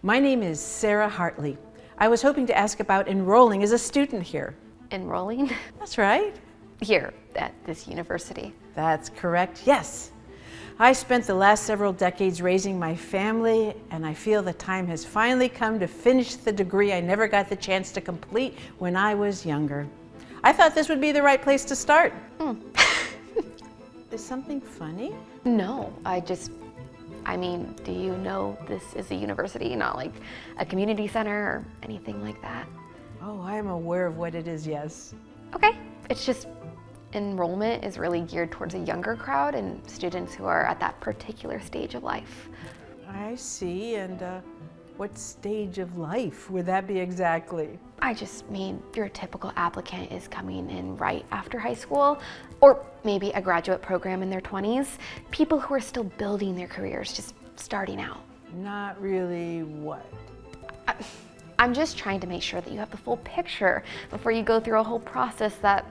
My name is Sarah Hartley. I was hoping to ask about enrolling as a student here. Enrolling? That's right. Here, at this university. That's correct, yes. I spent the last several decades raising my family, and I feel the time has finally come to finish the degree I never got the chance to complete when I was younger. I thought this would be the right place to start. Is something funny? No, I mean, do you know this is a university, not like a community center or anything like that? Oh, I'm aware of what it is, yes. Okay, it's just enrollment is really geared towards a younger crowd and students who are at that particular stage of life. I see, and what stage of life would that be exactly? I just mean your typical applicant is coming in right after high school, or maybe a graduate program in their 20s. People who are still building their careers, just starting out. Not really what? I'm just trying to make sure that you have the full picture before you go through a whole process that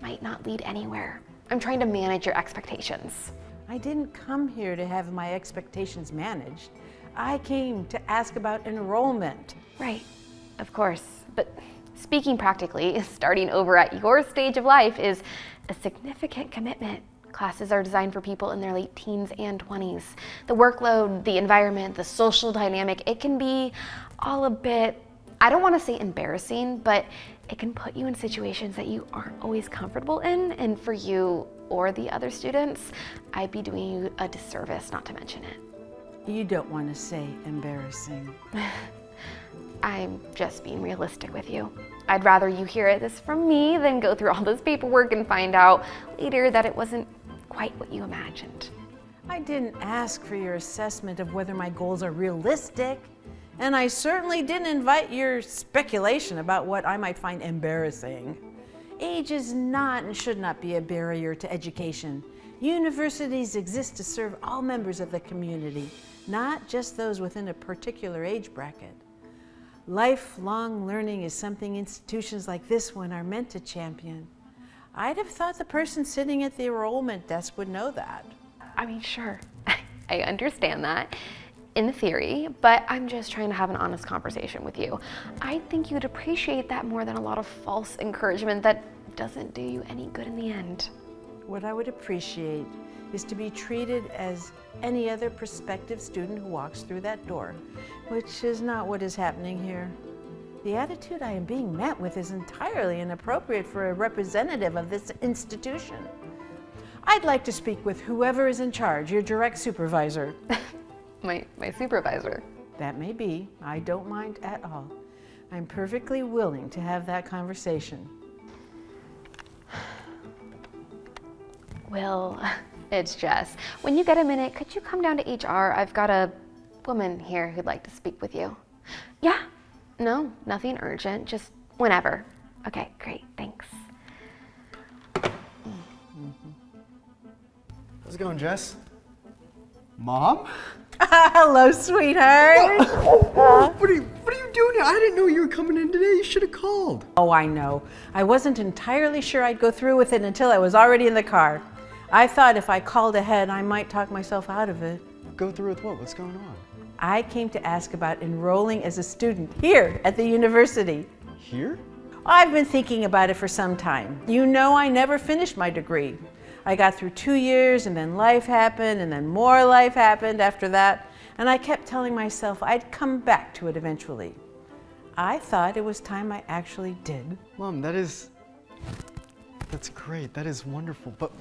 might not lead anywhere. I'm trying to manage your expectations. I didn't come here to have my expectations managed. I came to ask about enrollment. Right, of course. But speaking practically, starting over at your stage of life is a significant commitment. Classes are designed for people in their late teens and 20s. The workload, the environment, the social dynamic, it can be all a bit, I don't want to say embarrassing, but it can put you in situations that you aren't always comfortable in. And for you or the other students, I'd be doing you a disservice not to mention it. You don't want to say embarrassing. I'm just being realistic with you. I'd rather you hear this from me than go through all this paperwork and find out later that it wasn't quite what you imagined. I didn't ask for your assessment of whether my goals are realistic, and I certainly didn't invite your speculation about what I might find embarrassing. Age is not and should not be a barrier to education. Universities exist to serve all members of the community, not just those within a particular age bracket. Lifelong learning is something institutions like this one are meant to champion. I'd have thought the person sitting at the enrollment desk would know that. I mean, sure, I understand that in theory, but I'm just trying to have an honest conversation with you. I think you'd appreciate that more than a lot of false encouragement that doesn't do you any good in the end. What I would appreciate is to be treated as any other prospective student who walks through that door, which is not what is happening here. The attitude I am being met with is entirely inappropriate for a representative of this institution. I'd like to speak with whoever is in charge, your direct supervisor. My supervisor. That may be. I don't mind at all. I'm perfectly willing to have that conversation. Will, it's Jess. When you get a minute, could you come down to HR? I've got a woman here who'd like to speak with you. Yeah, no, nothing urgent, just whenever. Okay, great, thanks. How's it going, Jess? Mom? Hello, sweetheart. What are you doing here? I didn't know you were coming in today. You should have called. Oh, I know. I wasn't entirely sure I'd go through with it until I was already in the car. I thought if I called ahead, I might talk myself out of it. Go through with what? What's going on? I came to ask about enrolling as a student here at the university. Here? I've been thinking about it for some time. You know, I never finished my degree. I got through 2 years and then life happened and then more life happened after that. And I kept telling myself I'd come back to it eventually. I thought it was time I actually did. Mom, that's great. That is wonderful. But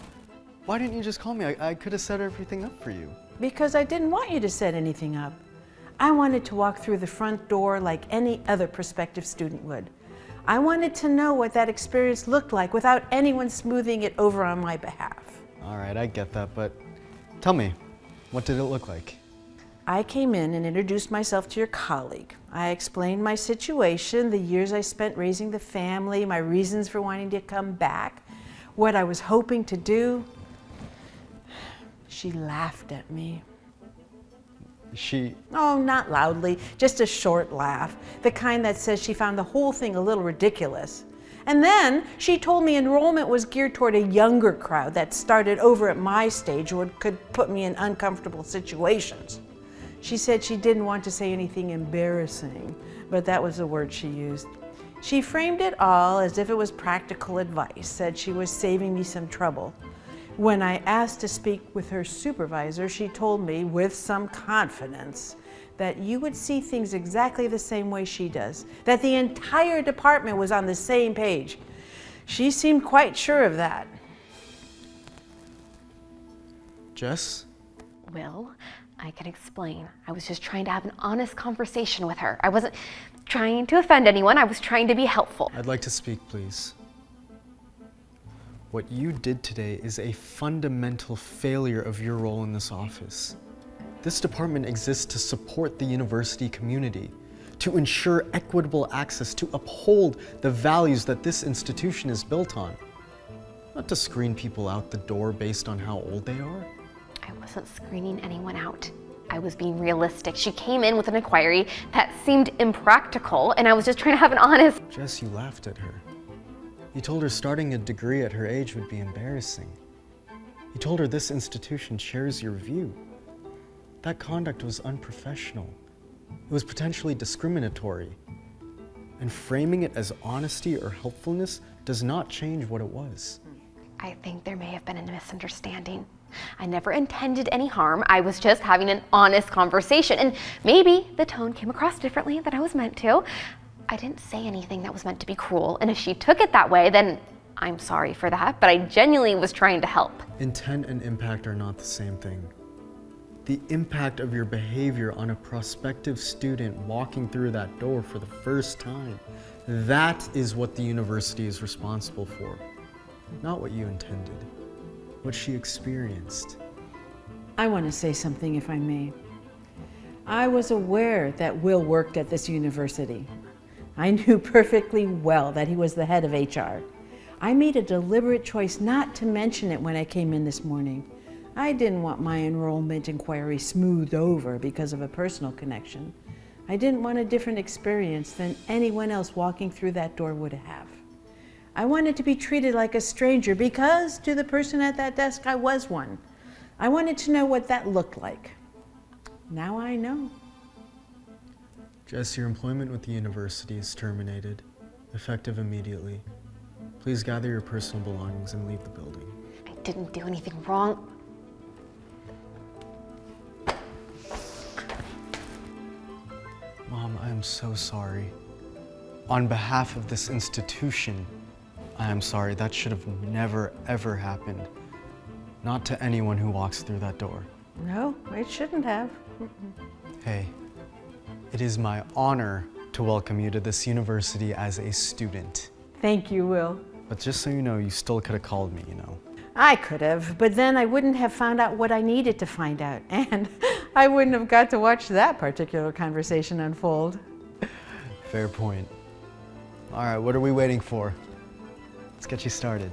why didn't you just call me? I could have set everything up for you. Because I didn't want you to set anything up. I wanted to walk through the front door like any other prospective student would. I wanted to know what that experience looked like without anyone smoothing it over on my behalf. All right, I get that, but tell me, what did it look like? I came in and introduced myself to your colleague. I explained my situation, the years I spent raising the family, my reasons for wanting to come back, what I was hoping to do. She laughed at me. She... Oh, not loudly, just a short laugh, the kind that says she found the whole thing a little ridiculous. And then she told me enrollment was geared toward a younger crowd that started over at my stage or could put me in uncomfortable situations. She said she didn't want to say anything embarrassing, but that was the word she used. She framed it all as if it was practical advice, said she was saving me some trouble. When I asked to speak with her supervisor, she told me with some confidence that you would see things exactly the same way she does, that the entire department was on the same page. She seemed quite sure of that. Jess? Will, I can explain. I was just trying to have an honest conversation with her. I wasn't trying to offend anyone. I was trying to be helpful. I'd like to speak, please. What you did today is a fundamental failure of your role in this office. This department exists to support the university community, to ensure equitable access, to uphold the values that this institution is built on, not to screen people out the door based on how old they are. I wasn't screening anyone out. I was being realistic. She came in with an inquiry that seemed impractical, and I was just trying to have an honest... Jess, you laughed at her. You told her starting a degree at her age would be embarrassing. You told her this institution shares your view. That conduct was unprofessional. It was potentially discriminatory. And framing it as honesty or helpfulness does not change what it was. I think there may have been a misunderstanding. I never intended any harm. I was just having an honest conversation, and maybe the tone came across differently than I was meant to. I didn't say anything that was meant to be cruel, and if she took it that way, then I'm sorry for that, but I genuinely was trying to help. Intent and impact are not the same thing. The impact of your behavior on a prospective student walking through that door for the first time, that is what the university is responsible for, not what you intended, what she experienced. I want to say something, if I may. I was aware that Will worked at this university. I knew perfectly well that he was the head of HR. I made a deliberate choice not to mention it when I came in this morning. I didn't want my enrollment inquiry smoothed over because of a personal connection. I didn't want a different experience than anyone else walking through that door would have. I wanted to be treated like a stranger because to the person at that desk, I was one. I wanted to know what that looked like. Now I know. Jess, your employment with the university is terminated, effective immediately. Please gather your personal belongings and leave the building. I didn't do anything wrong. Mom, I am so sorry. On behalf of this institution, I am sorry. That should have never, ever happened. Not to anyone who walks through that door. No, it shouldn't have. Hey, it is my honor to welcome you to this university as a student. Thank you, Will. But just so you know, you still could have called me, you know. I could have, but then I wouldn't have found out what I needed to find out, and I wouldn't have got to watch that particular conversation unfold. Fair point. All right, what are we waiting for? Let's get you started.